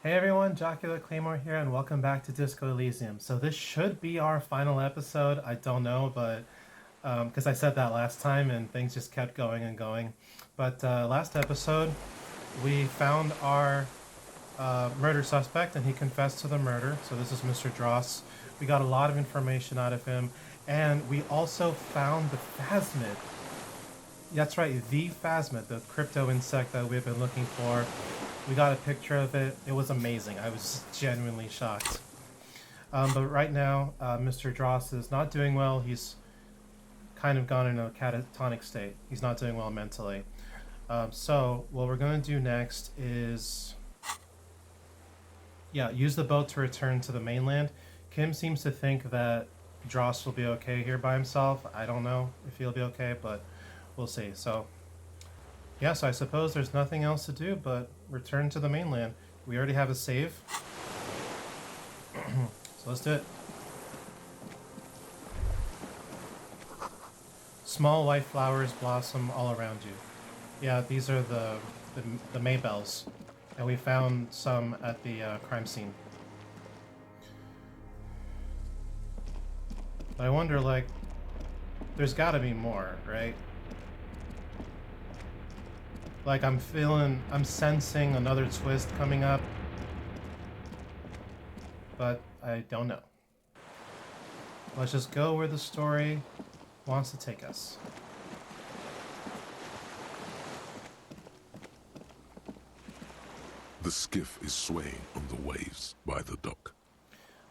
Hey everyone, Jocular Claymore here, and welcome back to Disco Elysium. So this should be our final episode. I don't know, but because I said that last time and things just kept going and going. But last episode, we found our murder suspect, and he confessed to the murder. So this is Mr. Dross. We got a lot of information out of him, and we also found the phasmid. That's right, the phasmid, the crypto insect that we've been looking for. We got a picture of it. It was amazing. I was genuinely shocked. But right now, Mr. Dross is not doing well. He's kind of gone in a catatonic state. He's not doing well mentally. So what we're going to do next is, use the boat to return to the mainland. Kim seems to think that Dross will be okay here by himself. I don't know if he'll be okay, but we'll see. So, yes, I suppose there's nothing else to do but return to the mainland. We already have a save. So let's do it. Small white flowers blossom all around you. Yeah, these are the Maybells. And we found some at the crime scene. But I wonder, like, there's gotta be more, right? Like, I'm sensing another twist coming up. But I don't know. Let's just go where the story wants to take us. The skiff is swaying on the waves by the dock.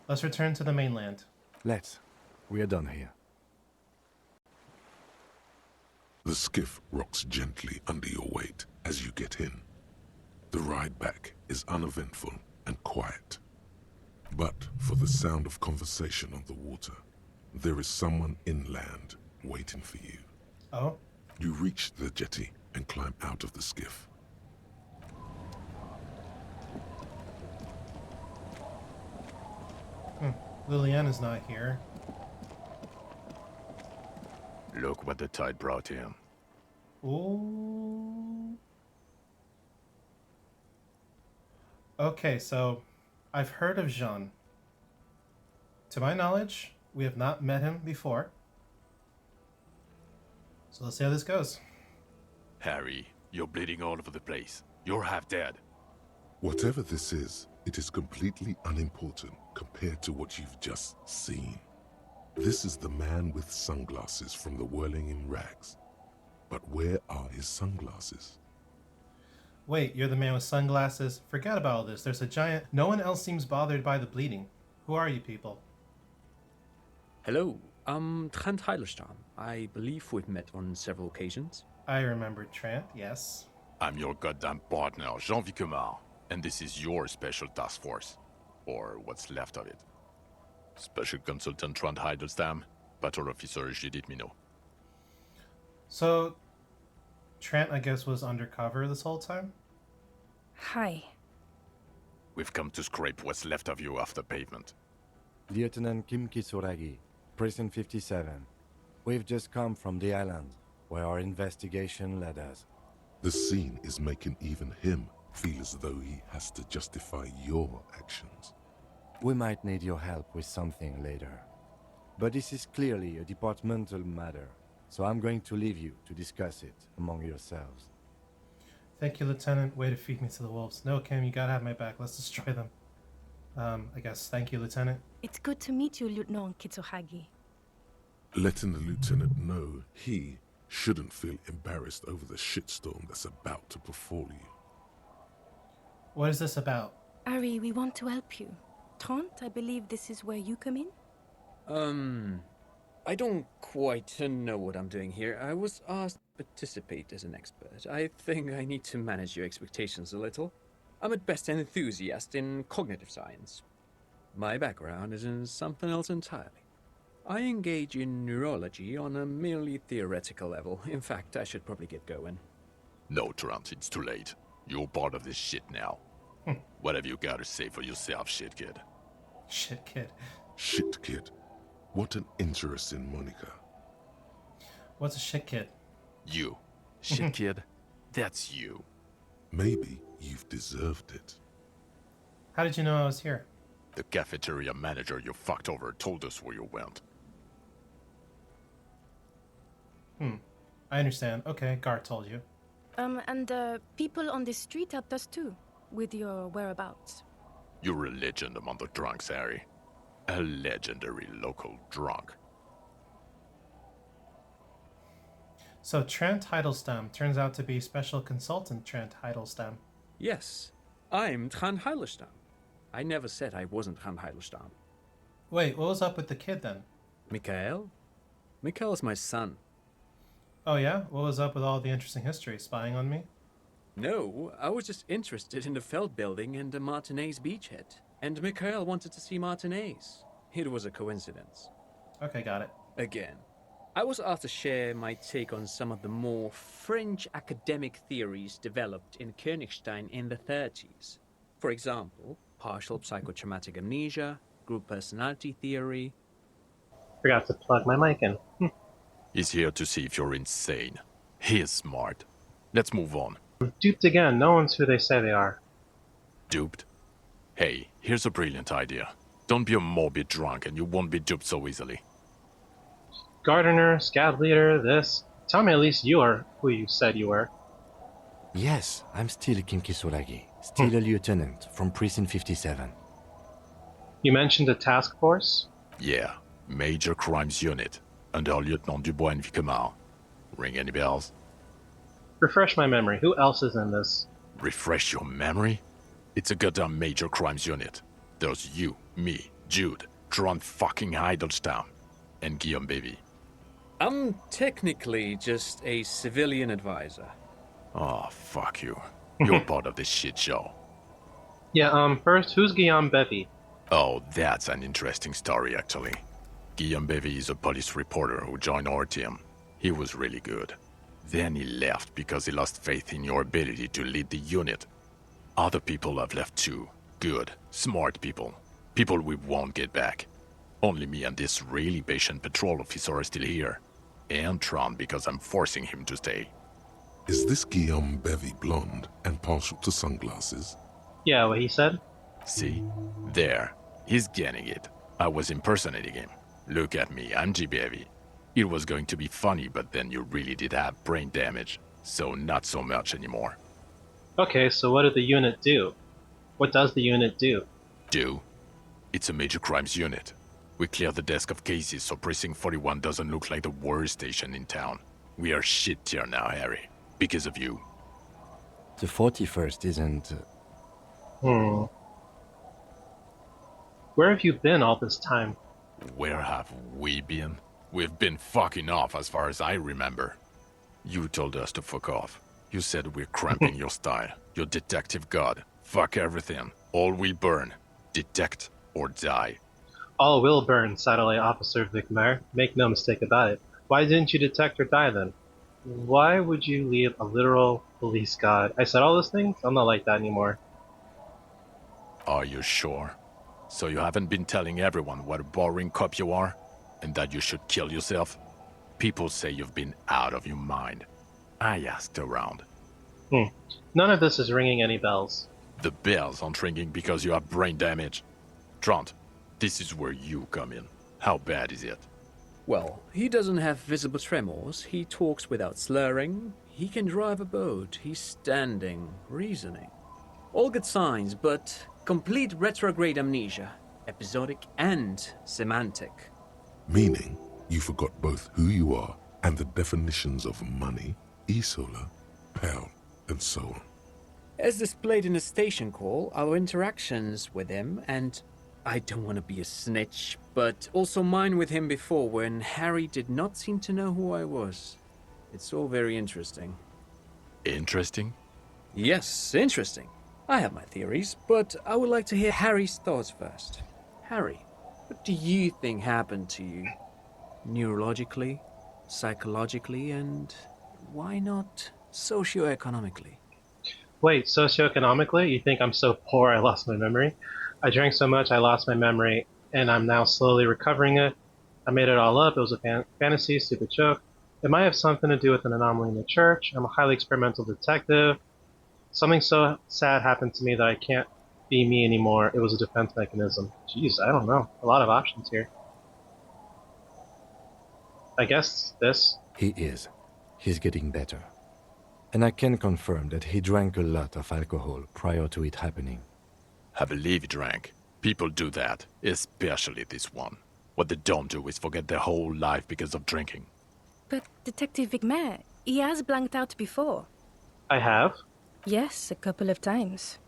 Let's return to the mainland. Let's. We are done here. The skiff rocks gently under your weight as you get in. The ride back is uneventful and quiet. But for the sound of conversation on the water, there is someone inland waiting for you. Oh? You reach the jetty and climb out of the skiff. Liliane is not here. Look what the tide brought him. Ooh. Okay, so I've heard of Jean. To my knowledge, we have not met him before. So let's see how this goes. Harry, you're bleeding all over the place. You're half dead. Whatever this is, it is completely unimportant compared to what you've just seen. This is the man with sunglasses from the Whirling in Rags. But where are his sunglasses? Wait, you're the man with sunglasses? Forget about all this. There's a giant... No one else seems bothered by the bleeding. Who are you people? Hello, I'm Trent Heidelstam. I believe we've met on several occasions. I remember Trent, yes. I'm your goddamn partner, Jean Vicomar, and this is your special task force. Or what's left of it. Special Consultant Trent Heidelstam, Battle Officer Judith Minot. So, Trent, I guess, was undercover this whole time? Hi. We've come to scrape what's left of you off the pavement. Lieutenant Kim Kisuragi, Prison 57. We've just come from the island, where our investigation led us. The scene is making even him feel as though he has to justify your actions. We might need your help with something later. But this is clearly a departmental matter, so I'm going to leave you to discuss it among yourselves. Thank you, Lieutenant. Way to feed me to the wolves. No, Kim, you gotta have my back. Let's destroy them. I guess. Thank you, Lieutenant. It's good to meet you, Lieutenant Kitsuhagi. Letting the lieutenant know he shouldn't feel embarrassed over the shitstorm that's about to befall you. What is this about? Ari, we want to help you. Trent, I believe this is where you come in? I don't quite know what I'm doing here. I was asked to participate as an expert. I think I need to manage your expectations a little. I'm at best an enthusiast in cognitive science. My background is in something else entirely. I engage in neurology on a merely theoretical level. In fact, I should probably get going. No, Trent, it's too late. You're part of this shit now. What have you got to say for yourself, shit kid? Shit, kid. Shit kid. What an interesting moniker. What's a shit kid? You. Shit kid? That's you. Maybe you've deserved it. How did you know I was here? The cafeteria manager you fucked over told us where you went. I understand. Okay, Gar told you. And people on this street helped us too, with your whereabouts. You're a legend among the drunks, Harry. A legendary local drunk. So Trent Heidelstein turns out to be Special Consultant Trent Heidelstein. Yes, I'm Tran Heilestam. I never said I wasn't Tran Heilestam. Wait, what was up with the kid then? Mikhail? Mikhail is my son. Oh yeah? What was up with all the interesting history? Spying on me? No, I was just interested in the Feld building and the Martinez beachhead. And Mikhail wanted to see Martinez. It was a coincidence. Okay, got it. Again, I was asked to share my take on some of the more fringe academic theories developed in Königstein in the 30s. For example, partial psychotraumatic amnesia, group personality theory. Forgot to plug my mic in. He's here to see if you're insane. He is smart. Let's move on. Duped again. No one's who they say they are. Duped? Hey, here's a brilliant idea. Don't be a morbid drunk and you won't be duped so easily. Gardener, scout leader, this. Tell me at least you are who you said you were. Yes, I'm still Kinkisolagi, still a lieutenant from Precinct 57. You mentioned a task force? Yeah, Major Crimes Unit, under Lieutenant Dubois and Vicomar. Ring any bells? Refresh my memory. Who else is in this? Refresh your memory? It's a goddamn Major Crimes Unit. There's you, me, Jude, Tron fucking Heidelstein, and Guillaume Baby. I'm technically just a civilian advisor. Oh, fuck you. You're part of this shit show. Yeah, first, who's Guillaume Bevy? Oh, that's an interesting story, actually. Guillaume Bevy is a police reporter who joined our team. He was really good. Then he left because he lost faith in your ability to lead the unit. Other people have left too. Good, smart people. People we won't get back. Only me and this really patient patrol officer are still here. And Tron because I'm forcing him to stay. Is this Guillaume Bevy blonde and partial to sunglasses? Yeah, what he said? See? There. He's getting it. I was impersonating him. Look at me, I'm G. Bevy. It was going to be funny, but then you really did have brain damage. So not so much anymore. Okay, so what did the unit do? What does the unit do? Do? It's a major crimes unit. We clear the desk of cases so Precinct 41 doesn't look like the worst station in town. We are shit tier now, Harry. Because of you. The 41st isn't... Where have you been all this time? Where have we been? We've been fucking off as far as I remember. You told us to fuck off. You said we're cramping your style. Your detective god. Fuck everything. All will burn. Detect or die. All will burn, Satellite Officer Vicmar. Make no mistake about it. Why didn't you detect or die then? Why would you leave a literal police god? I said all those things? I'm not like that anymore. Are you sure? So you haven't been telling everyone what a boring cop you are? And that you should kill yourself? People say you've been out of your mind. I asked around. None of this is ringing any bells. The bells aren't ringing because you have brain damage. Trant, this is where you come in. How bad is it? Well, he doesn't have visible tremors, he talks without slurring, he can drive a boat, he's standing, reasoning. All good signs, but complete retrograde amnesia, episodic and semantic. Meaning, you forgot both who you are and the definitions of money, e-solar, pound, and so on. As displayed in the station call, our interactions with him, and I don't want to be a snitch, but also mine with him before when Harry did not seem to know who I was. It's all very interesting. Interesting? Yes, interesting. I have my theories, but I would like to hear Harry's thoughts first. Harry, what do you think happened to you? Neurologically, psychologically, and why not socioeconomically? Wait, socioeconomically? You think I'm so poor I lost my memory? I drank so much I lost my memory, and I'm now slowly recovering it. I made it all up. It was a fantasy, stupid joke. It might have something to do with an anomaly in the church. I'm a highly experimental detective. Something so sad happened to me that I can't be me anymore. It was a defense mechanism. Jeez, I don't know. A lot of options here. I guess this. He is. He's getting better. And I can confirm that he drank a lot of alcohol prior to it happening. I believe he drank. People do that, especially this one. What they don't do is forget their whole life because of drinking. But Detective Wigmer, he has blanked out before. I have. Yes, a couple of times.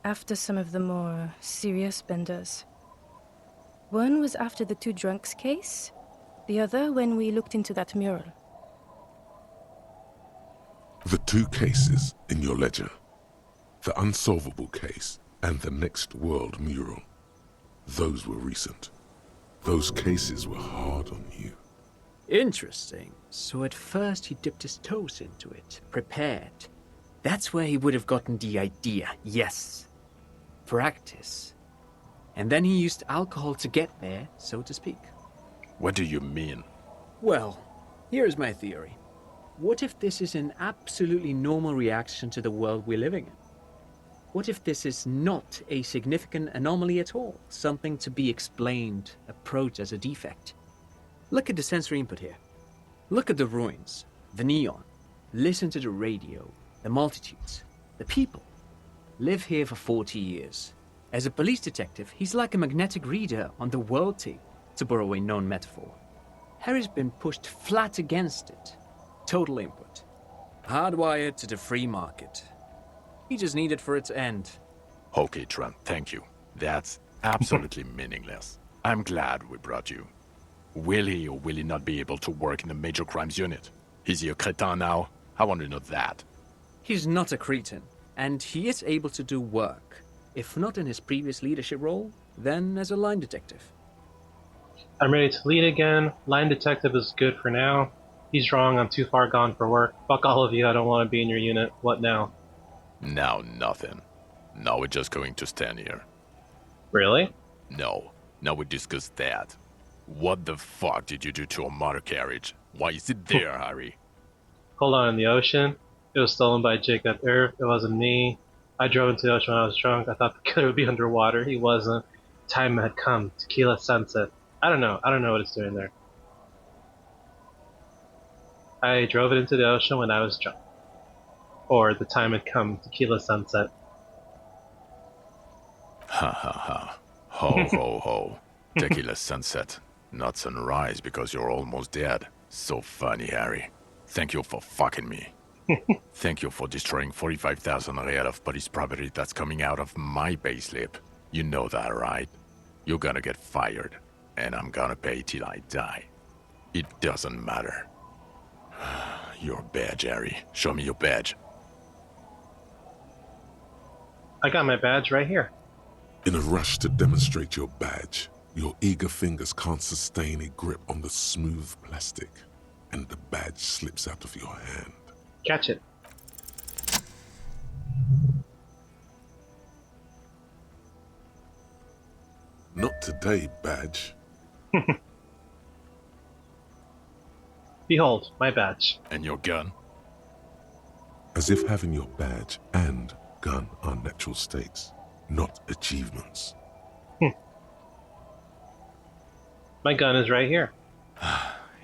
After some of the more serious benders. One was after the two drunks case, the other when we looked into that mural. The two cases in your ledger, the unsolvable case and the Next World mural, those were recent. Those cases were hard on you. Interesting. So at first he dipped his toes into it, prepared. That's where he would have gotten the idea, yes. Practice. And then he used alcohol to get there, so to speak. What do you mean? Well, here's my theory. What if this is an absolutely normal reaction to the world we're living in? What if this is not a significant anomaly at all? Something to be explained, approached as a defect? Look at the sensory input here. Look at the ruins, the neon. Listen to the radio, the multitudes, the people. Live here for 40 years. As a police detective, he's like a magnetic reader on the world tape, to borrow a known metaphor. Harry's been pushed flat against it. Total input. Hardwired to the free market. He just needed for it to end. Okay, Trent, thank you. That's absolutely meaningless. I'm glad we brought you. Will he or will he not be able to work in the major crimes unit? Is he a cretin now? I want to know that. He's not a cretin, and he is able to do work. If not in his previous leadership role, then as a line detective. I'm ready to lead again. Line detective is good for now. He's wrong, I'm too far gone for work. Fuck all of you, I don't want to be in your unit. What now? Now nothing. Now we're just going to stand here. Really? No. Now we discuss that. What the fuck did you do to a motor carriage? Why is it there, Harry? Hold on, in the ocean? It was stolen by Jacob Irv. It wasn't me. I drove into the ocean when I was drunk. I thought the killer would be underwater. He wasn't. Time had come. Tequila sunset. I don't know. I don't know what it's doing there. I drove it into the ocean when I was drunk. Or the time had come. Tequila sunset. Ha ha ha. Ho ho ho. Tequila sunset. Not sunrise because you're almost dead. So funny, Harry. Thank you for fucking me. Thank you for destroying 45,000 real of police property that's coming out of my payslip. You know that, right? You're gonna get fired, and I'm gonna pay till I die. It doesn't matter. Your badge, Harry. Show me your badge. I got my badge right here. In a rush to demonstrate your badge, your eager fingers can't sustain a grip on the smooth plastic, and the badge slips out of your hand. Catch it. Not today, badge. Behold, my badge. And your gun? As if having your badge and gun are natural states, not achievements. My gun is right here.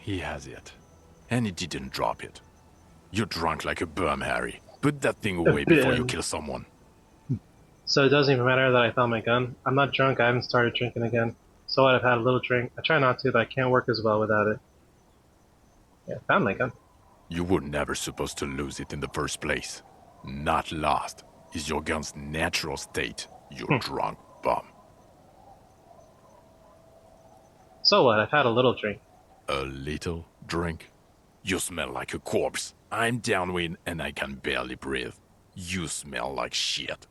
He has it. And he didn't drop it. You're drunk like a bum, Harry. Put that thing away before you kill someone. So it doesn't even matter that I found my gun. I'm not drunk, I haven't started drinking again. So what, I've had a little drink. I try not to, but I can't work as well without it. Yeah, I found my gun. You were never supposed to lose it in the first place. Not lost. Is your gun's natural state, you drunk bum. So what, I've had a little drink. A little drink? You smell like a corpse. I'm downwind and I can barely breathe. You smell like shit.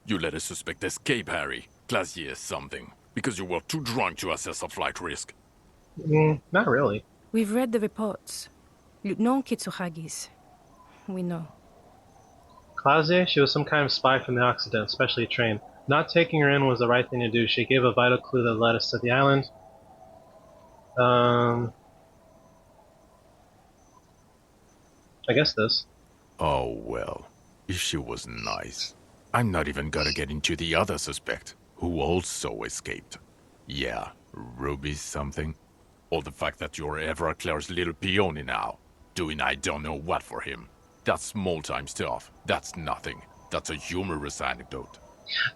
You let a suspect escape, Harry. Glacier something. Because you were too drunk to assess a flight risk. Not really. We've read the reports. Lieutenant Kitsuhagi's. We know. Claudia, she was some kind of spy from the Occident, specially trained. Not taking her in was the right thing to do. She gave a vital clue that led us to the island. I guess this. Oh well. If she was nice. I'm not even gonna get into the other suspect, who also escaped. Yeah, Ruby something. Or the fact that you're Everclear's little peony now, doing I don't know what for him. That's small-time stuff. That's nothing. That's a humorous anecdote.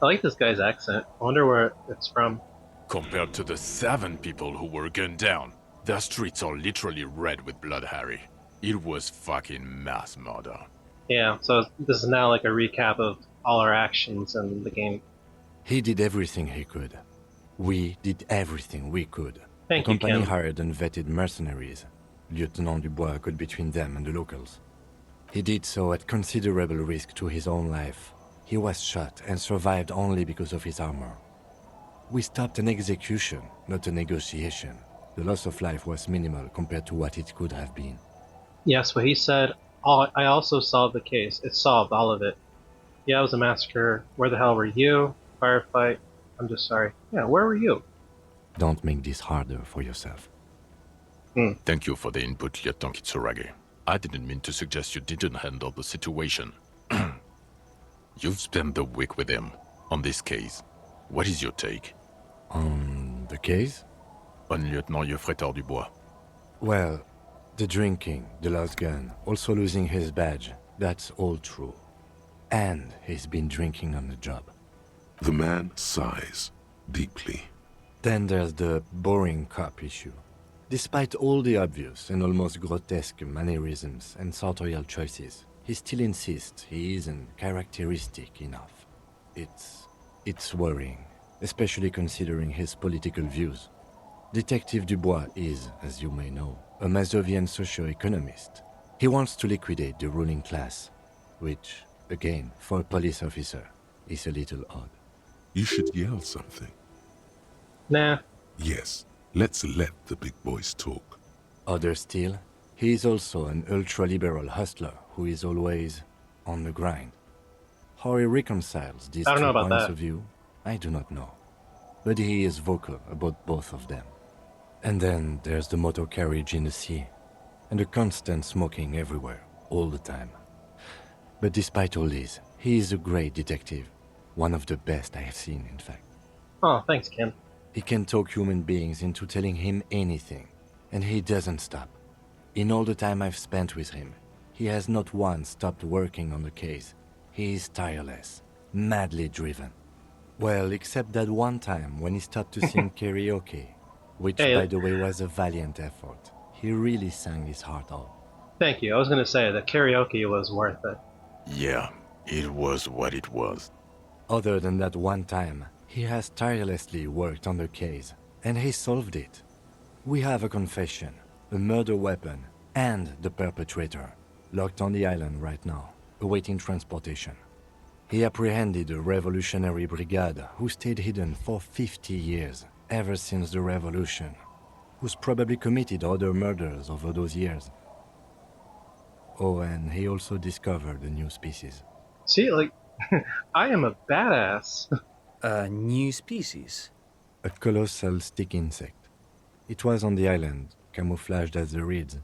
I like this guy's accent. I wonder where it's from. Compared to the 7 people who were gunned down, the streets are literally red with blood, Harry. It was fucking mass murder. Yeah, so this is now like a recap of all our actions in the game. He did everything he could. We did everything we could. Thank the you, company Kim. hired and vetted mercenaries. Lieutenant Dubois got between them and the locals. He did so at considerable risk to his own life. He was shot and survived only because of his armor. We stopped an execution, not a negotiation. The loss of life was minimal compared to what it could have been. Yes, what he said. I also solved the case. It solved all of it. Yeah, it was a massacre. Where the hell were you? Firefight. I'm just sorry. Yeah, where were you? Don't make this harder for yourself. Thank you for the input, Lieutenant Kitsuragi. I didn't mean to suggest you didn't handle the situation. You've spent the week with him on this case. What is your take? On the case? On Lieutenant Geoffrey Dubois. Well, the drinking, the lost gun, also losing his badge, that's all true. And he's been drinking on the job. The man sighs deeply. Then there's the boring cop issue. Despite all the obvious and almost grotesque mannerisms and sartorial choices, he still insists he isn't characteristic enough. It's worrying, especially considering his political views. Detective Dubois is, as you may know, a Mazovian socio-economist. He wants to liquidate the ruling class, which, again, for a police officer, is a little odd. You should yell something. Nah. Yes, let's let the big boys talk. Other still, he is also an ultra-liberal hustler who is always on the grind. How he reconciles these I don't know two about points that. of view, I do not know. But he is vocal about both of them. And then there's the motor carriage in the sea, and the constant smoking everywhere, all the time. But despite all this, he is a great detective. One of the best I have seen, in fact. Oh, thanks, Kim. He can talk human beings into telling him anything, and he doesn't stop. In all the time I've spent with him, he has not once stopped working on the case. He is tireless, madly driven. Well, except that one time when he stopped to sing karaoke, which, Hey, by the way, was a valiant effort. He really sang his heart out. Thank you. I was gonna say that karaoke was worth it. Yeah, it was what it was. Other than that one time, he has tirelessly worked on the case, and he solved it. We have a confession, a murder weapon, and the perpetrator, locked on the island right now, awaiting transportation. He apprehended a revolutionary brigade who stayed hidden for 50 years, ever since the revolution, who's probably committed other murders over those years. Oh, and he also discovered a new species. See, like, I am a badass. A new species? A colossal stick insect. It was on the island, camouflaged as the reeds.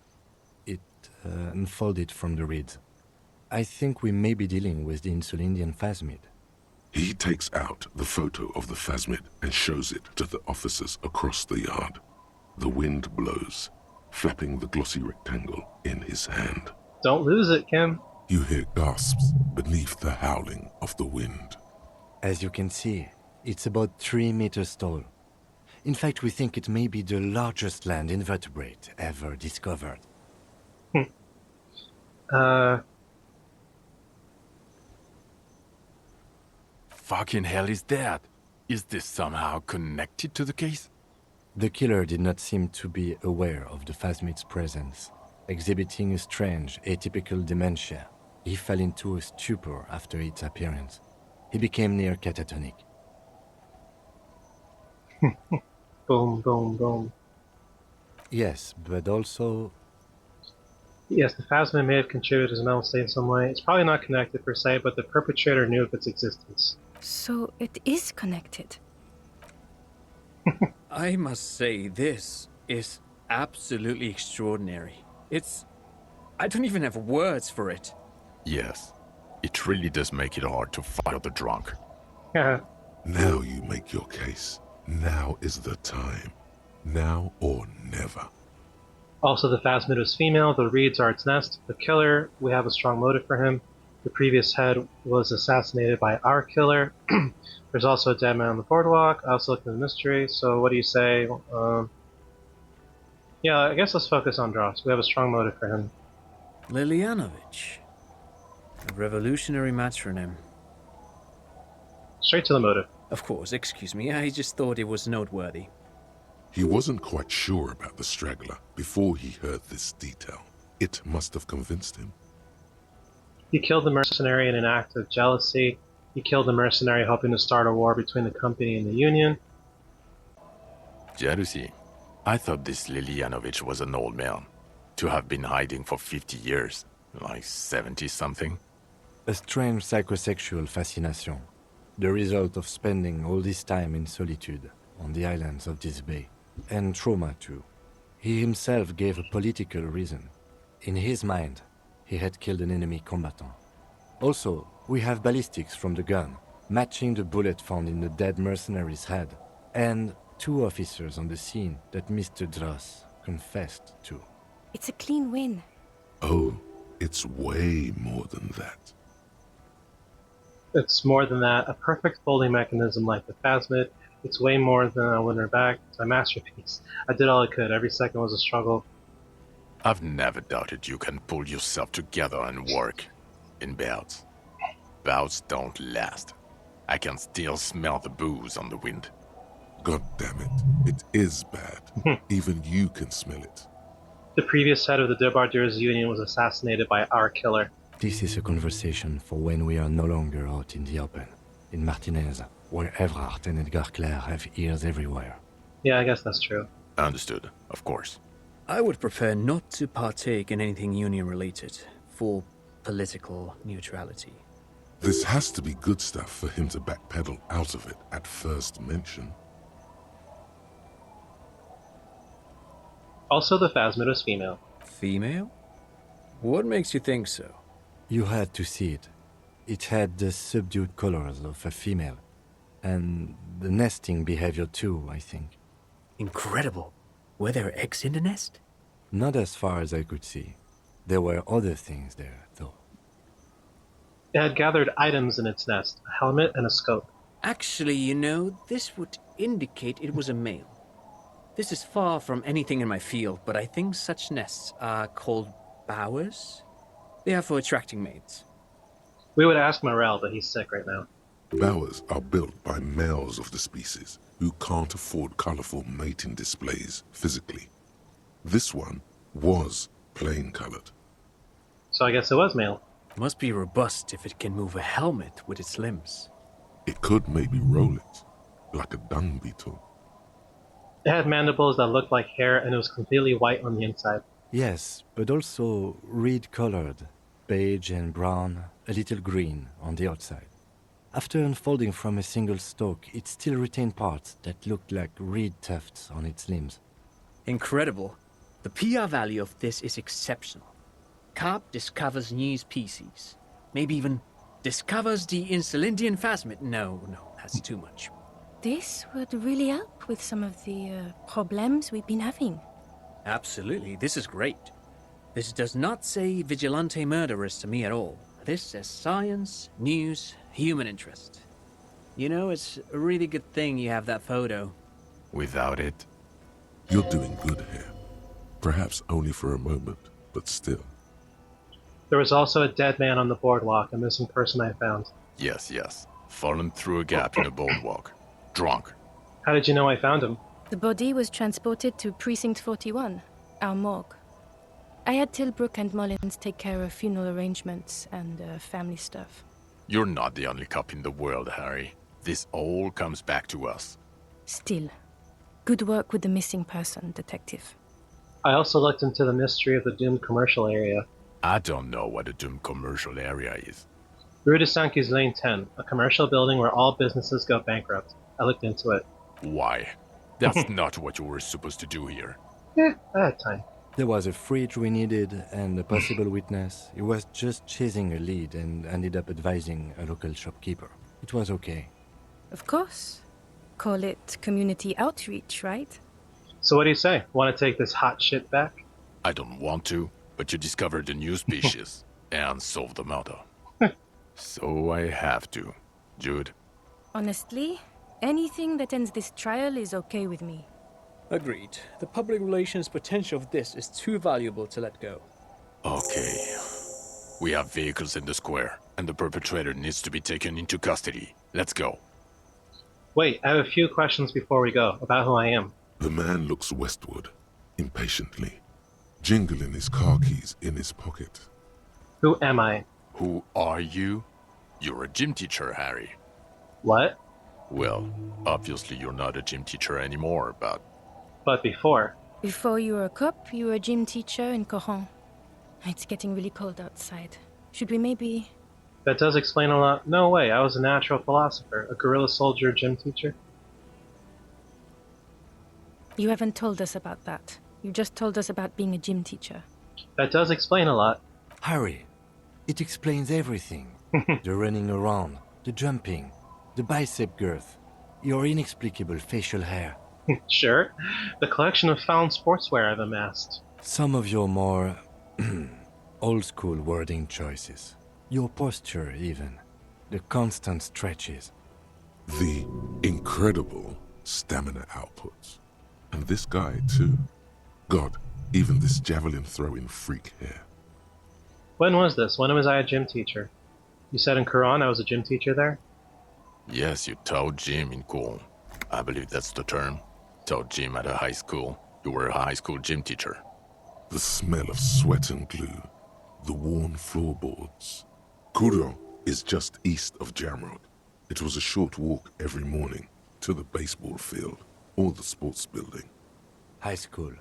It unfolded from the reeds. I think we may be dealing with the Insulindian phasmid. He takes out the photo of the phasmid and shows it to the officers across the yard. The wind blows, flapping the glossy rectangle in his hand. Don't lose it, Kim. You hear gasps beneath the howling of the wind. As you can see, it's about 3 meters tall. In fact, we think it may be the largest land invertebrate ever discovered. Fucking hell is that? Is this somehow connected to the case? The killer did not seem to be aware of the phasmid's presence. Exhibiting a strange, atypical dementia, he fell into a stupor after its appearance. He became near catatonic. Boom, boom, boom. Yes, but also... Yes, the phasmid may have contributed to his mental state in some way. It's probably not connected per se, but the perpetrator knew of its existence. So it is connected. I must say, this is absolutely extraordinary. I don't even have words for it. Yes. It really does make it hard to fire the drunk. Now you make your case. Now is the time. Now or never. Also, the Phasmid was female, the reeds are its nest. The killer, we have a strong motive for him. The previous head was assassinated by our killer. There's also a dead man on the boardwalk. I also looked at the mystery, so what do you say? Yeah, I guess let's focus on Dross. We have a strong motive for him. Lilianovich. A revolutionary matronym. Straight to the motive. Of course, excuse me, I just thought it was noteworthy. He wasn't quite sure about the straggler before he heard this detail. It must have convinced him. He killed the mercenary in an act of jealousy. He killed the mercenary hoping to start a war between the company and the Union. Jealousy? I thought this Lilianovich was an old man. To have been hiding for 50 years. Like 70-something. A strange psychosexual fascination. The result of spending all this time in solitude on the islands of this bay. And trauma too. He himself gave a political reason. In his mind, he had killed an enemy combatant. Also, we have ballistics from the gun, matching the bullet found in the dead mercenary's head, and 2 officers on the scene that Mr. Dross confessed to. It's a clean win. Oh, it's way more than that. It's more than that. A perfect folding mechanism like the Phasmid. It's way more than a winner back. It's my masterpiece. I did all I could. Every second was a struggle. I've never doubted you can pull yourself together and work. In bouts. Bouts don't last. I can still smell the booze on the wind. God damn it. It is bad. Even you can smell it. The previous head of the Debardeurs Union was assassinated by our killer. This is a conversation for when we are no longer out in the open. In Martinez, where Evrard and Edgar Clare have ears everywhere. Yeah, I guess that's true. Understood, of course. I would prefer not to partake in anything Union-related, for political neutrality. This has to be good stuff for him to backpedal out of it at first mention. Also, the Phasmid was female. Female? What makes you think so? You had to see it. It had the subdued colors of a female. And the nesting behavior too, I think. Incredible. Were there eggs in the nest? Not as far as I could see. There were other things there, though. It had gathered items in its nest, a helmet and a scope. Actually, you know, this would indicate it was a male. This is far from anything in my field, but I think such nests are called bowers. They are for attracting mates. We would ask Morel, but he's sick right now. Bowers are built by males of the species who can't afford colorful mating displays physically. This one was plain colored. So I guess it was male. Must be robust if it can move a helmet with its limbs. It could maybe roll it, like a dung beetle. It had mandibles that looked like hair and it was completely white on the inside. Yes, but also reed-colored, beige and brown, a little green on the outside. After unfolding from a single stalk, it still retained parts that looked like reed tufts on its limbs. Incredible. The PR value of this is exceptional. Carp discovers new species. Maybe even discovers the Insulindian phasmid. No, that's too much. This would really help with some of the problems we've been having. Absolutely, this is great. This does not say vigilante murderers to me at all. This says science, news, human interest. You know, it's a really good thing you have that photo. Without it, You're doing good here. Perhaps only for a moment, but still. There was also a dead man on the boardwalk, a missing person I found. yes. Fallen through a gap in a boardwalk. Drunk. How did you know I found him? The body was transported to Precinct 41, our morgue. I had Tilbrook and Mullins take care of funeral arrangements and family stuff. You're not the only cop in the world, Harry. This all comes back to us. Still, good work with the missing person, Detective. I also looked into the mystery of the doomed commercial area. I don't know what a doomed commercial area is. Rue de Saint-Guy's Lane 10, a commercial building where all businesses go bankrupt. I looked into it. Why? That's not what you were supposed to do here. I had time. There was a fridge we needed and a possible witness. He was just chasing a lead and ended up advising a local shopkeeper. It was okay. Of course. Call it community outreach, right? So what do you say? Want to take this hot shit back? I don't want to, but you discovered a new species and solved the murder. So I have to. Jude, Honestly, anything that ends this trial is okay with me. Agreed. The public relations potential of this is too valuable to let go. okay. We have vehicles in the square, and the perpetrator needs to be taken into custody. Let's go. Wait, I have a few questions before we go about who I am. The man looks westward, impatiently, jingling his car keys in his pocket. Who am I? Who are you? You're a gym teacher, Harry. What? Well, obviously you're not a gym teacher anymore, but But before. Before you were a cop, you were a gym teacher in Coron. It's getting really cold outside. Should we maybe... That does explain a lot. No way, I was a natural philosopher, a guerrilla soldier, gym teacher. You haven't told us about that. You just told us about being a gym teacher. That does explain a lot. Harry, it explains everything. The running around, the jumping, the bicep girth, your inexplicable facial hair. Sure. The collection of found sportswear I've amassed. Some of your more old-school wording choices. Your posture, even. The constant stretches. The incredible stamina outputs. And this guy, too. God, even this javelin-throwing freak here. When was this? When was I a gym teacher? You said in Quran I was a gym teacher there? yes, you taught gym in Cool. I believe that's the term. Taught gym at a high school. You were a high school gym teacher. The smell of sweat and glue. The worn floorboards. Kourou is just east of Jamrock. It was a short walk every morning to the baseball field or the sports building. High school.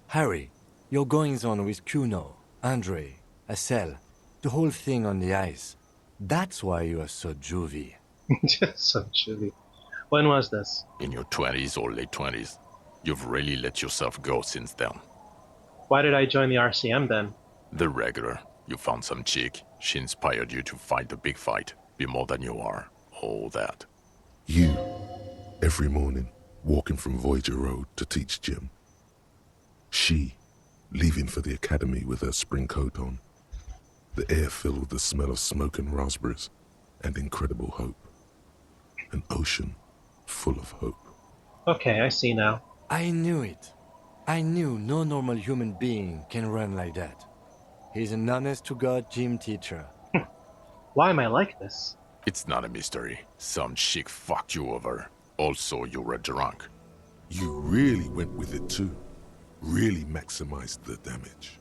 Harry, your goings-on with Kuno, Andre, Assel, the whole thing on the ice. That's why you are so juvie. So chilly. When was this? In your 20s or late 20s. You've really let yourself go since then. Why did I join the RCM then? The regular. You found some chick. She inspired you to fight the big fight. Be more than you are. All that. You, every morning, walking from Voyager Road to teach gym. She, leaving for the academy with her spring coat on. The air filled with the smell of smoke and raspberries, and incredible hope. An ocean full of hope. Okay, I see now. I knew it. I knew no normal human being can run like that. He's an honest-to-God gym teacher. Why am I like this? It's not a mystery. Some chick fucked you over. Also, you were drunk. You really went with it too. Really maximized the damage.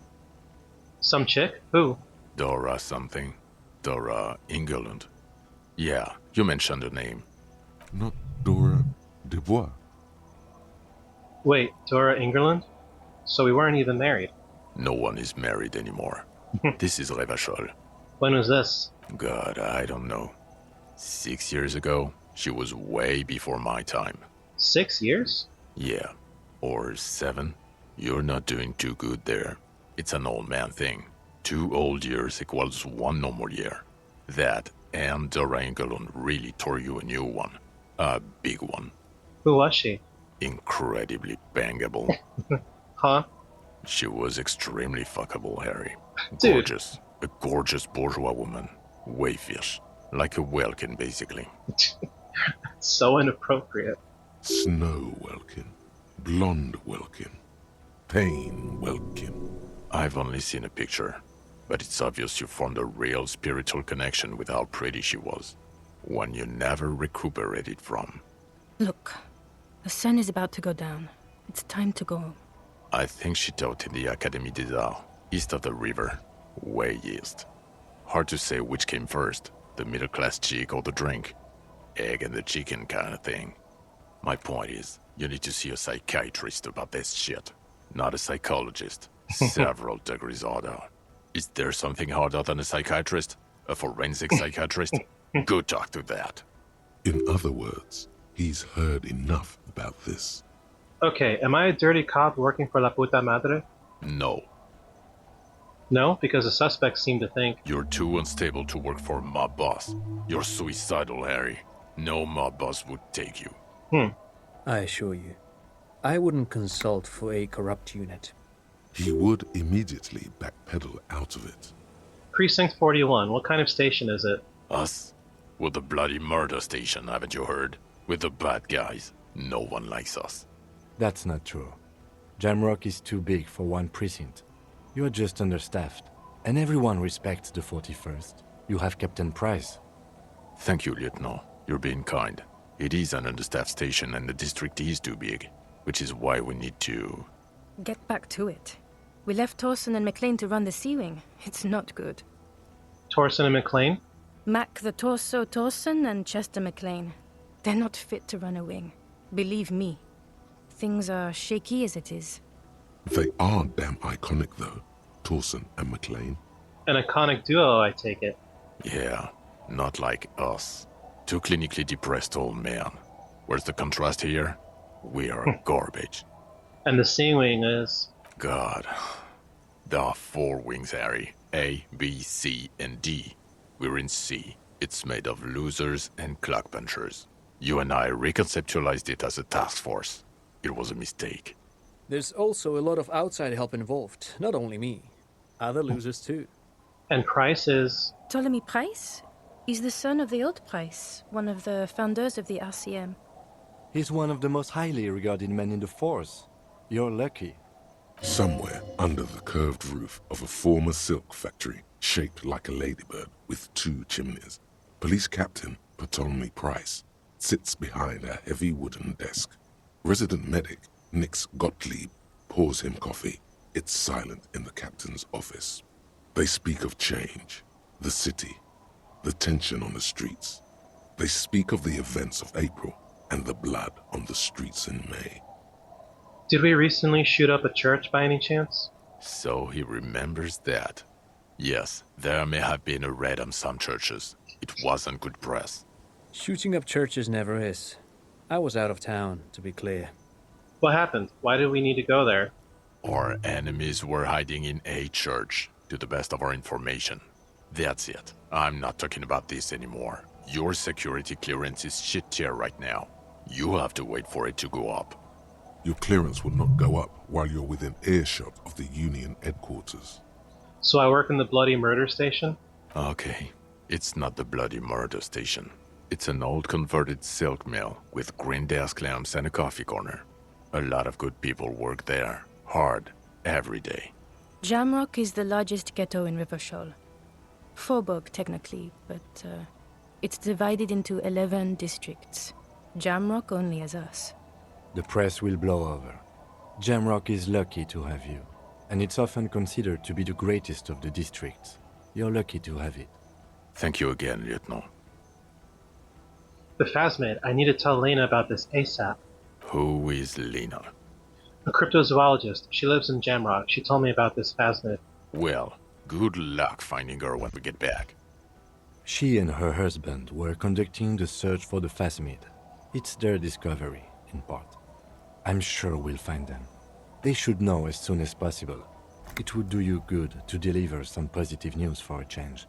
Some chick? Who? Dora something. Dora England. Yeah, you mentioned her name. Not Dora Dubois. Wait, Dora Ingerland? So we weren't even married. No one is married anymore. This is Revachol. When was this? God, I don't know. 6 years ago, she was way before my time. 6 years? Yeah, or 7. You're not doing too good there. It's an old man thing. 2 old years equals 1 normal year. That and Dora Engelund really tore you a new one. A big one. Who was she? Incredibly bangable. Huh? She was extremely fuckable, Harry. Dude. Gorgeous. A gorgeous bourgeois woman. Wayfish. Like a Welkin, basically. So inappropriate. Snow Welkin. Blonde Welkin. Pain Welkin. I've only seen a picture, but it's obvious you formed a real spiritual connection with how pretty she was. One you never recuperated from. Look, the sun is about to go down. It's time to go. I think she taught in the Académie des Arts, east of the river. Way east. Hard to say which came first, the middle-class chick or the drink. Egg and the chicken kind of thing. My point is, you need to see a psychiatrist about this shit. Not a psychologist. Several degrees harder. Is there something harder than a psychiatrist? A forensic psychiatrist? Go talk to that. In other words, he's heard enough about this. Okay, am I a dirty cop working for La Puta Madre? No. No, because the suspects seem to think. You're too unstable to work for a mob boss. You're suicidal, Harry. No mob boss would take you. I assure you, I wouldn't consult for a corrupt unit. He would immediately backpedal out of it. Precinct 41, what kind of station is it? Us? We're the bloody murder station, haven't you heard? We're the bad guys. No one likes us. That's not true. Jamrock is too big for one precinct. You are just understaffed, and everyone respects the 41st. You have Captain Price. Thank you, Lieutenant. You're being kind. It is an understaffed station and the district is too big, which is why we need to... Get back to it. We left Torson and McLean to run the Sea Wing. It's not good. Torson and McLean? Mac the Torso Torson and Chester McLean. They're not fit to run a wing. Believe me. Things are shaky as it is. They are damn iconic though, Torson and McLean. An iconic duo, I take it. Yeah, not like us. Two clinically depressed old men. Where's the contrast here? We are garbage. And the Sea Wing is... God. There are 4 wings, Harry. A, B, C, and D. We're in C. It's made of losers and clock punchers. You and I reconceptualized it as a task force. It was a mistake. There's also a lot of outside help involved, not only me. Other losers too. And Price is... Ptolemy Price? He's the son of the old Price, one of the founders of the RCM. He's one of the most highly regarded men in the force. You're lucky. Somewhere under the curved roof of a former silk factory, shaped like a ladybird with 2 chimneys, Police Captain Ptolemy Price sits behind a heavy wooden desk. Resident medic Nix Gottlieb pours him coffee. It's silent in the captain's office. They speak of change, the city, the tension on the streets. They speak of the events of April and the blood on the streets in May. Did we recently shoot up a church by any chance? So he remembers that. Yes, there may have been a raid on some churches. It wasn't good press. Shooting up churches never is. I was out of town, to be clear. What happened? Why did we need to go there? Our enemies were hiding in a church, to the best of our information. That's it. I'm not talking about this anymore. Your security clearance is shit tier right now. You have to wait for it to go up. Your clearance will not go up while you're within earshot of the Union headquarters. So I work in the bloody murder station? Okay, it's not the bloody murder station. It's an old converted silk mill with green desk lamps and a coffee corner. A lot of good people work there, hard, every day. Jamrock is the largest ghetto in Rivershoal. Faubourg, technically, but it's divided into 11 districts. Jamrock only has us. The press will blow over. Jamrock is lucky to have you, and it's often considered to be the greatest of the districts. You're lucky to have it. Thank you again, Lieutenant. The Phasmid, I need to tell Lena about this ASAP. Who is Lena? A cryptozoologist. She lives in Jamrock. She told me about this Phasmid. Well, good luck finding her when we get back. She and her husband were conducting the search for the Phasmid. It's their discovery, in part. I'm sure we'll find them. They should know as soon as possible. It would do you good to deliver some positive news for a change.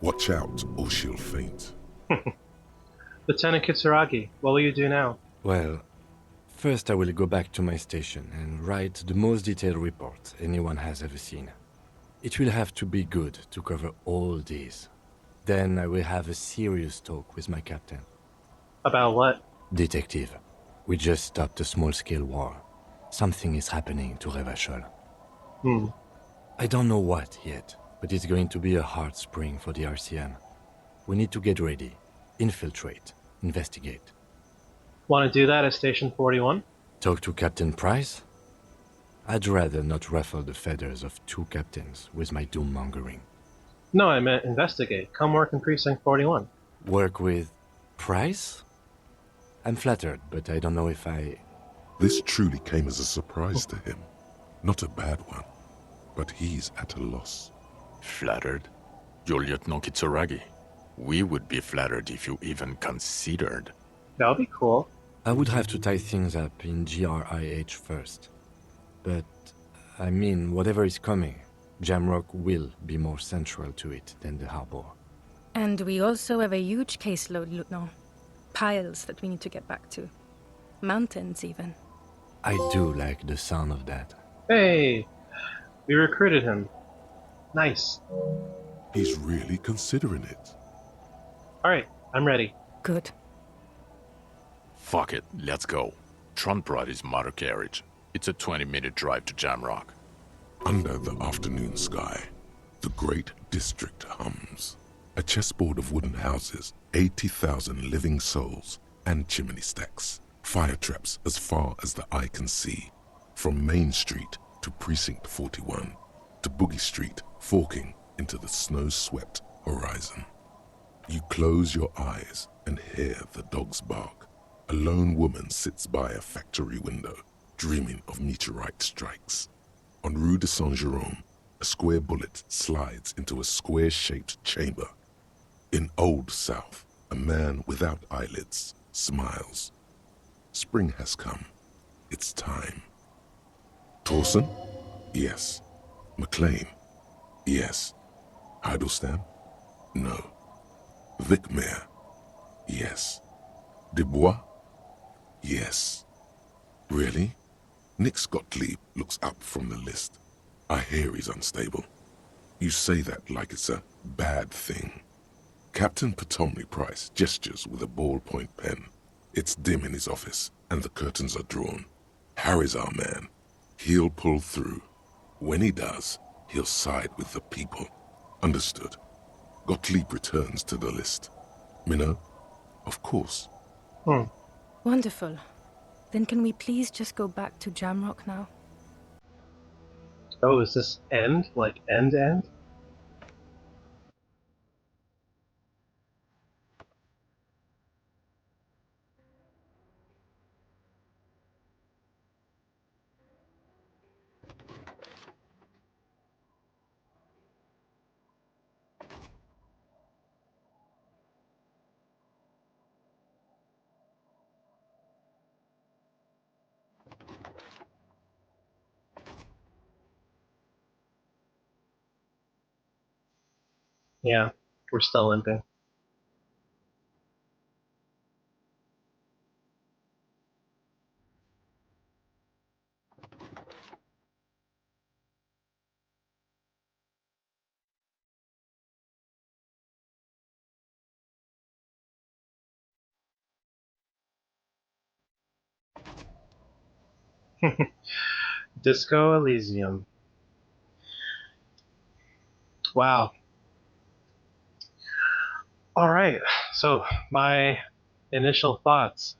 Watch out or she'll faint. Lieutenant Kitsuragi, what will you do now? Well, first I will go back to my station and write the most detailed report anyone has ever seen. It will have to be good to cover all these. Then I will have a serious talk with my captain. About what? Detective, we just stopped a small-scale war. Something is happening to Revachol. I don't know what yet, but it's going to be a hard spring for the RCM. We need to get ready, infiltrate, investigate. Want to do that at Station 41? Talk to Captain Price? I'd rather not ruffle the feathers of 2 captains with my doom-mongering. No, I meant investigate. Come work in Precinct 41. Work with Price? I'm flattered, but I don't know if I... This truly came as a surprise to him. Not a bad one, but he's at a loss. Flattered? You're Lieutenant Kitsuragi. We would be flattered if you even considered. That would be cool. I would have to tie things up in GRIH first. But I mean, whatever is coming, Jamrock will be more central to it than the harbor. And we also have a huge caseload, Lieutenant. Piles that we need to get back to. Mountains, even. I do like the sound of that. Hey, we recruited him. Nice. He's really considering it. Alright, I'm ready. Good. Fuck it, let's go. Tron brought his motor carriage. It's a 20-minute drive to Jamrock. Under the afternoon sky, the great district hums. A chessboard of wooden houses, 80,000 living souls, and chimney stacks. Fire traps as far as the eye can see. From Main Street to Precinct 41, to Boogie Street, forking into the snow-swept horizon. You close your eyes and hear the dogs bark. A lone woman sits by a factory window, dreaming of meteorite strikes. On Rue de Saint-Jérôme, a square bullet slides into a square-shaped chamber. In Old South, a man without eyelids smiles. Spring has come. It's time. Torsen? Yes. McLean? Yes. Heidelstein? No. Vicmair? Yes. Dubois? Yes. Really? Nix Gottlieb looks up from the list. I hear he's unstable. You say that like it's a bad thing. Captain Ptolemy Price gestures with a ballpoint pen. It's dim in his office, and the curtains are drawn. Harry's our man. He'll pull through. When he does, he'll side with the people. Understood. Gottlieb returns to the list. Minnow? Of course. Wonderful. Then can we please just go back to Jamrock now? Oh, is this end? Like end end? Yeah, we're still limping. Disco Elysium. Wow. All right. So my initial thoughts.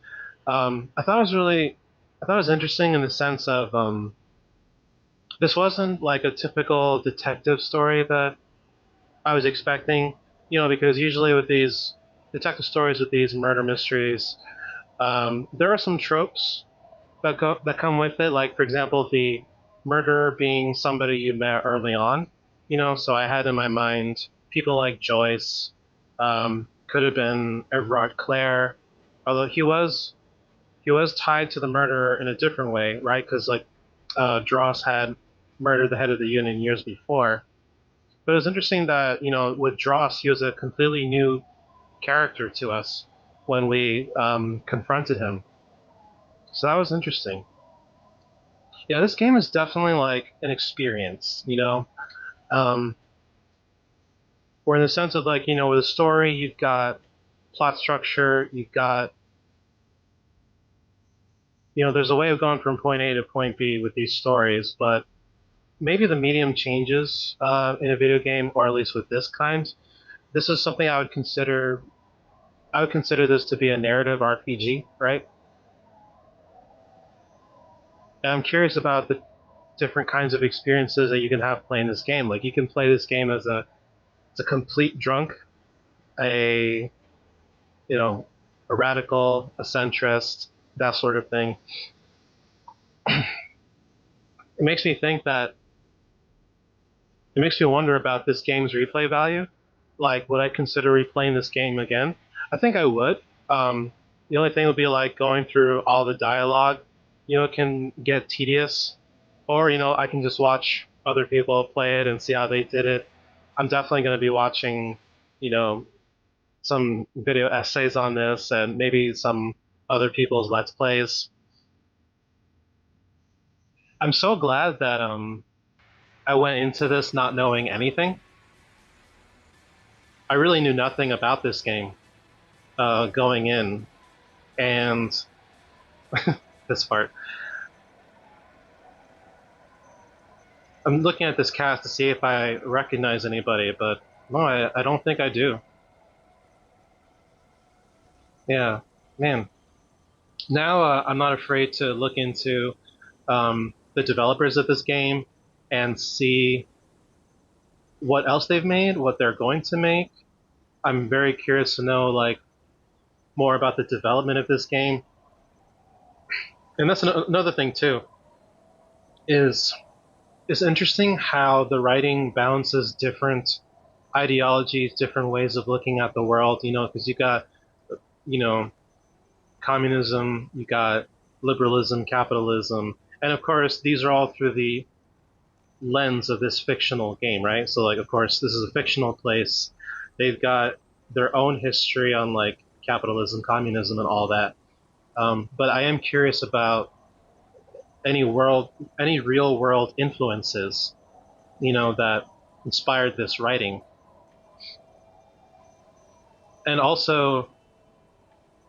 I thought it was really, I thought it was interesting in the sense of this wasn't like a typical detective story that I was expecting. You know, because usually with these detective stories with these murder mysteries, there are some tropes that come with it. Like for example, the murderer being somebody you met early on. You know, so I had in my mind people like Joyce, could have been Everard Clare, although he was tied to the murderer in a different way, right? Because like Dross had murdered the head of the union years before. But it was interesting that with Dross, he was a completely new character to us when we confronted him. So that was interesting. Yeah, this game is definitely like an experience, um, where in the sense of like, with a story, you've got plot structure, you've got, there's a way of going from point A to point B with these stories, but maybe the medium changes in a video game, or at least with this kind. This is something I would consider. I would consider this to be a narrative RPG, right? And I'm curious about the different kinds of experiences that you can have playing this game. Like you can play this game as a complete drunk, a you know, a radical, a centrist, that sort of thing. It makes me think that it makes me wonder about this game's replay value. Like, would I consider replaying this game again? I think I would. The only thing would be like going through all the dialogue. It can get tedious Or, I can just watch other people play it and see how they did it. I'm definitely going to be watching, you know, some video essays on this and maybe some other people's Let's Plays. I'm so glad that I went into this not knowing anything. I really knew nothing about this game going in, and this part. I'm looking at this cast to see if I recognize anybody, but no, I don't think I do. Yeah, man. Now I'm not afraid to look into the developers of this game and see what else they've made, what they're going to make. I'm very curious to know like more about the development of this game. And that's another thing too. Is it's interesting how the writing balances different ideologies, different ways of looking at the world. Because you got you know communism, you got liberalism, capitalism, and of course these are all through the lens of this fictional game, right? So like, of course, this is a fictional place. They've got their own history on like capitalism, communism, and all that. But I am curious about any real world influences, that inspired this writing, and also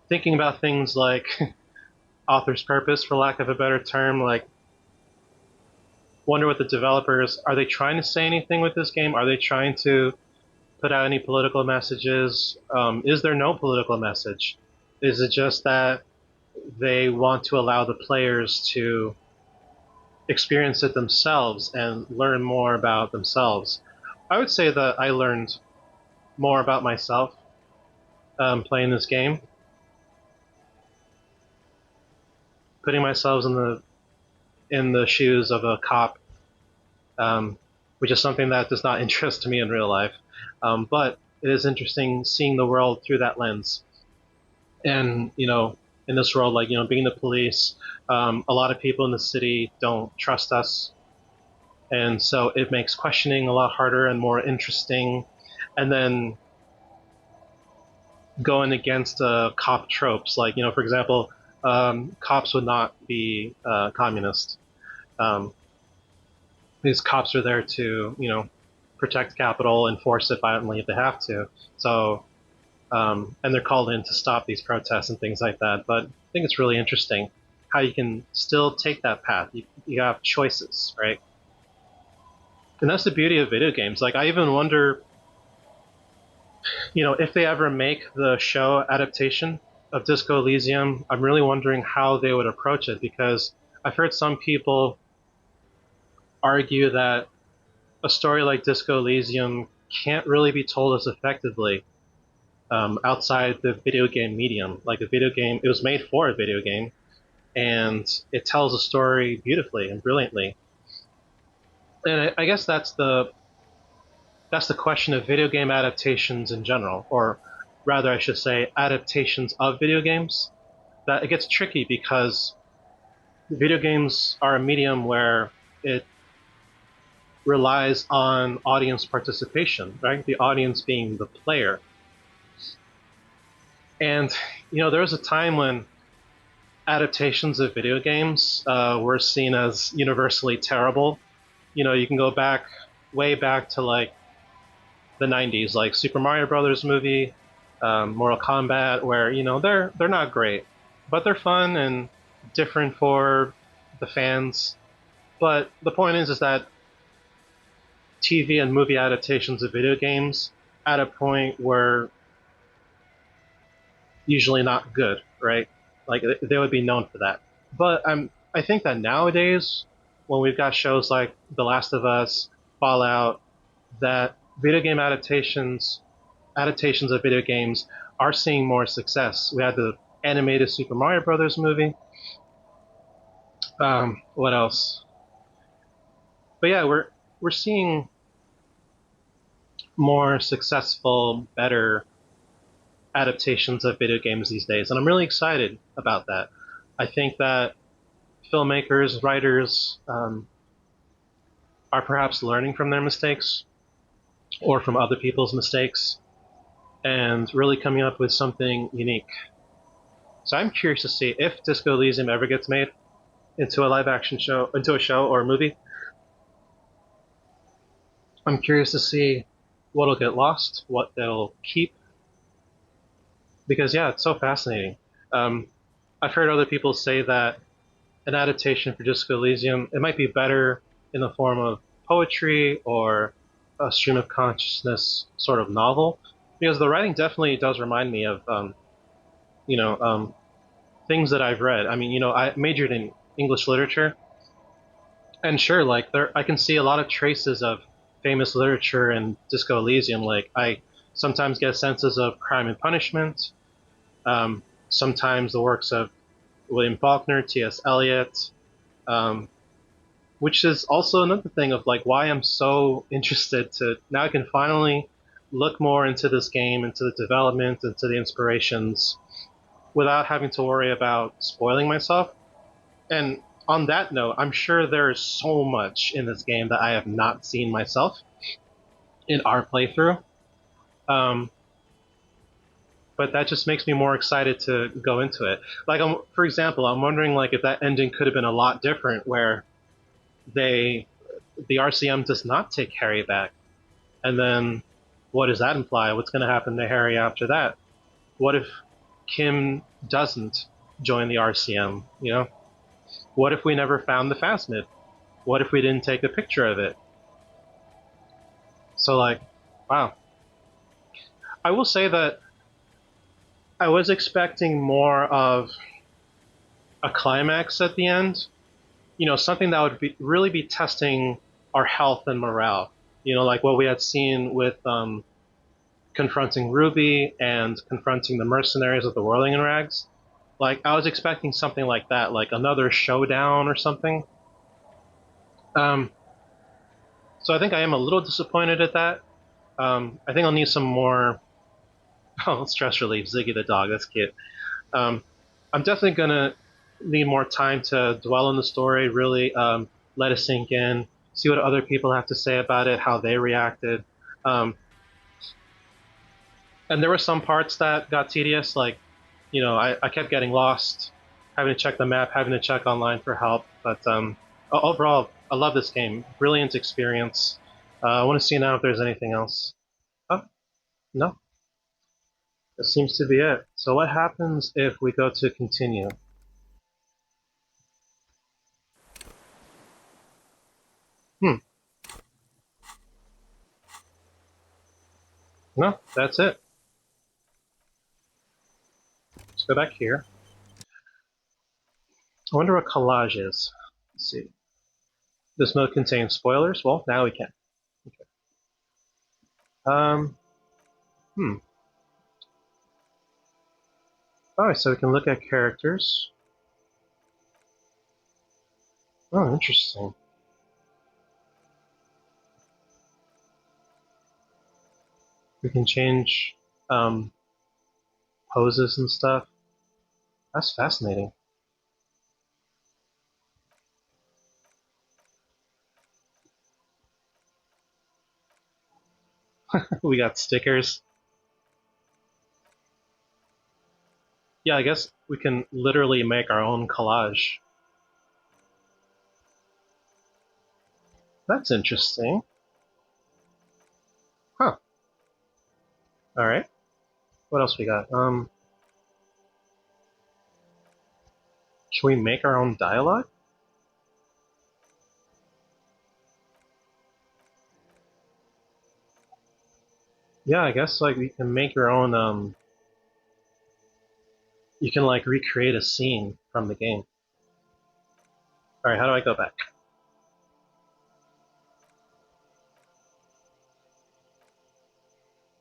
thinking about things like author's purpose, for lack of a better term. Like, wonder what the developers are they trying to say anything with this game? Are they trying to put out any political messages? Is there no political message? Is it just that they want to allow the players to experience it themselves and learn more about themselves? I would say that I learned more about myself playing this game, putting myself in the shoes of a cop, which is something that does not interest me in real life. But it is interesting seeing the world through that lens. And, in this world, like, being the police, a lot of people in the city don't trust us. And so it makes questioning a lot harder and more interesting. And then going against cop tropes, like, for example, cops would not be communist. Um, these cops are there to, protect capital, enforce it violently if they have to. So, and they're called in to stop these protests and things like that. But I think it's really interesting how you can still take that path. You have choices, right? And that's the beauty of video games. Like, I even wonder, if they ever make the show adaptation of Disco Elysium, I'm really wondering how they would approach it, because I've heard some people argue that a story like Disco Elysium can't really be told as effectively outside the video game medium. Like, a video game, it was made for a video game, and it tells a story beautifully and brilliantly. And I guess that's the question of video game adaptations in general, or rather, I should say, adaptations of video games. That it gets tricky because video games are a medium where it relies on audience participation, right? The audience being the player. And, there was a time when adaptations of video games were seen as universally terrible. You can go back, way back to like the 90s, like Super Mario Brothers movie, Mortal Kombat, where, they're not great, but they're fun and different for the fans. But the point is that TV and movie adaptations of video games at a point were usually not good, right? Like, they would be known for that. But I think that nowadays, when we've got shows like The Last of Us, Fallout, that video game adaptations of video games are seeing more success. We had the animated Super Mario Brothers movie. What else? But yeah, we're seeing more successful, better adaptations of video games these days, and I'm really excited about that. I think that filmmakers, writers, are perhaps learning from their mistakes or from other people's mistakes and really coming up with something unique. So I'm curious to see if Disco Elysium ever gets made into a live action show, into a show or a movie. I'm curious to see what'll get lost, what they'll keep, because yeah, it's so fascinating. Um, I've heard other people say that an adaptation for Disco Elysium it might be better in the form of poetry or a stream of consciousness sort of novel, because the writing definitely does remind me of you know things that I've read. I mean, I majored in English literature, and sure, like there, I can see a lot of traces of famous literature in Disco Elysium. Like I sometimes get senses of Crime and Punishment, sometimes the works of William Faulkner, T.S. Eliot, um, which is also another thing of like why I'm so interested to now I can finally look more into this game, into the development, into the inspirations, without having to worry about spoiling myself. And on that note, I'm sure there is so much in this game that I have not seen myself in our playthrough. Um, but that just makes me more excited to go into it. Like, for example, I'm wondering like if that ending could have been a lot different, where they, the RCM does not take Harry back, and then what does that imply? What's going to happen to Harry after that? What if Kim doesn't join the RCM? What if we never found the Phasmid? What if we didn't take a picture of it? So like, wow. I will say that I was expecting more of a climax at the end. Something that would really be testing our health and morale. Like what we had seen with confronting Ruby and confronting the mercenaries of the Whirling and Rags. Like I was expecting something like that, like another showdown or something. Um, so I think I am a little disappointed at that. I think I'll need some more stress relief. Ziggy the dog, that's cute. Um, I'm definitely gonna need more time to dwell on the story, really let it sink in, see what other people have to say about it, how they reacted. Um, and there were some parts that got tedious, like I kept getting lost, having to check the map, having to check online for help. But overall, I love this game. Brilliant experience. I want to see now if there's anything else. Oh, no. That seems to be it. So what happens if we go to continue? Hmm. No, that's it. Let's go back here. I wonder what collage is. Let's see. This mode contains spoilers. Well, now we can. Okay. Um. Hmm. Alright, so we can look at characters. Oh, interesting. We can change poses and stuff. That's fascinating. We got stickers. Yeah, I guess we can literally make our own collage. That's interesting. Huh. Alright. What else we got? Can we make our own dialogue? Yeah, I guess like we can make your own you can like recreate a scene from the game. Alright, how do I go back?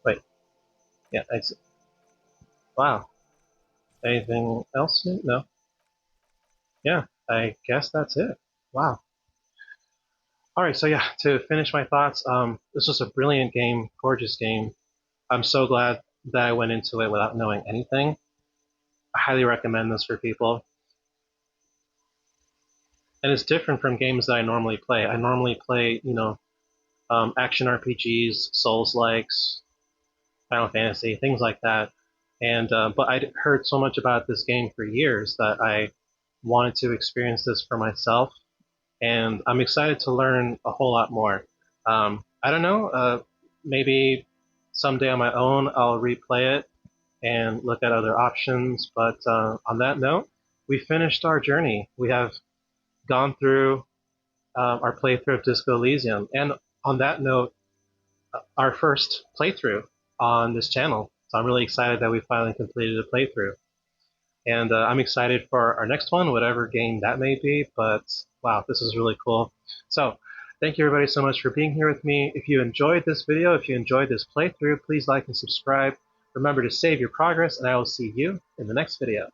Wait. Yeah, wow. Anything else? No. Yeah, I guess that's it. Wow. Alright, so yeah, to finish my thoughts, this was a brilliant game, gorgeous game. I'm so glad that I went into it without knowing anything. I highly recommend this for people. and it's different from games that I normally play. I normally play, action RPGs, Souls likes, Final Fantasy, things like that. And but I'd heard so much about this game for years that I wanted to experience this for myself, and I'm excited to learn a whole lot more. I don't know, maybe someday on my own I'll replay it and look at other options. But on that note, we finished our journey. We have gone through our playthrough of Disco Elysium, and on that note, our first playthrough on this channel. So I'm really excited that we finally completed a playthrough. And I'm excited for our next one, whatever game that may be. But wow, this is really cool. So thank you everybody so much for being here with me. If you enjoyed this video, if you enjoyed this playthrough, please like and subscribe. Remember to save your progress, and I will see you in the next video.